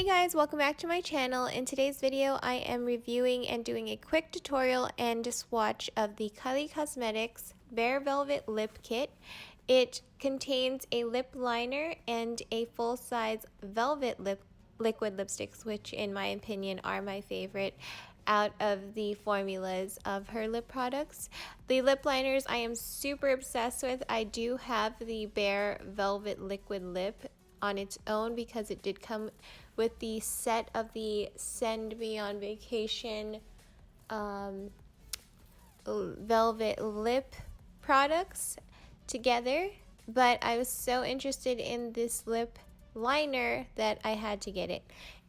guys, welcome back to my channel. In today's video, I am reviewing and doing a quick tutorial and swatch of the Kylie Cosmetics Bare Velvet Lip Kit. It contains a lip liner and a full-size velvet liquid lipsticks, which in my opinion are my favorite out of the formulas of her lip products. The lip liners I am super obsessed with. I do have the Bare Velvet Liquid Lip on its own because it did come with the set of the Send Me on Vacation velvet lip products together, but I was so interested in this lip liner that I had to get it,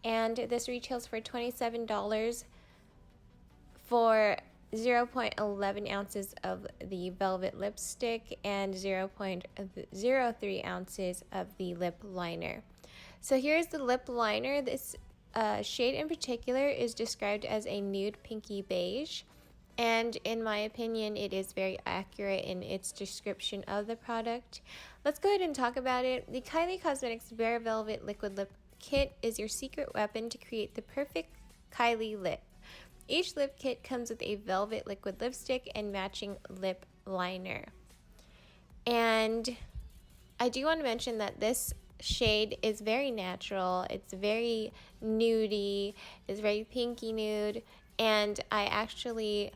and this retails for $27 for 0.11 ounces of the velvet lipstick and 0.03 ounces of the lip liner. So here's the lip liner. This shade in particular is described as a nude pinky beige, and in my opinion it is very accurate in its description of the product. Let's go ahead and talk about it. The Kylie Cosmetics Bare Velvet Liquid Lip Kit is your secret weapon to create the perfect Kylie lip. Each lip kit comes with a velvet liquid lipstick and matching lip liner. And I do want to mention that this shade is very natural. It's very nudie. It's very pinky nude. And I actually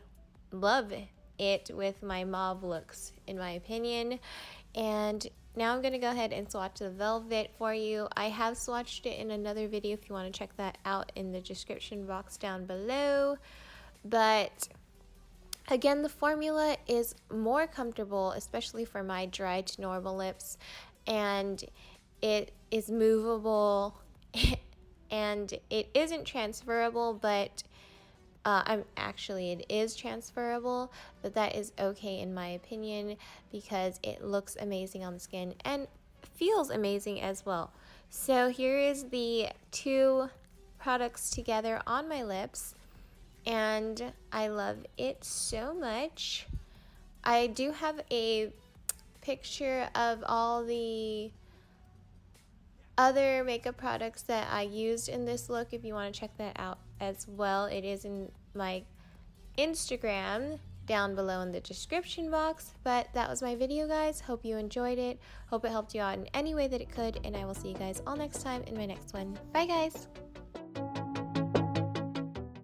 love it with my mauve looks, in my opinion. And now I'm going to go ahead and swatch the velvet for you. I have swatched it in another video if you want to check that out in the description box down below. But again, the formula is more comfortable, especially for my dry to normal lips. And it is movable and it isn't transferable, but it is transferable, but that is okay in my opinion because it looks amazing on the skin and feels amazing as well. So here is the two products together on my lips, and I love it so much. I do have a picture of all the other makeup products that I used in this look if you want to check that out as well. It is in my Instagram down below in the description box. But that was my video, guys. Hope you enjoyed it. Hope it helped you out in any way that it could, and I will see you guys all next time in my next one. Bye, guys.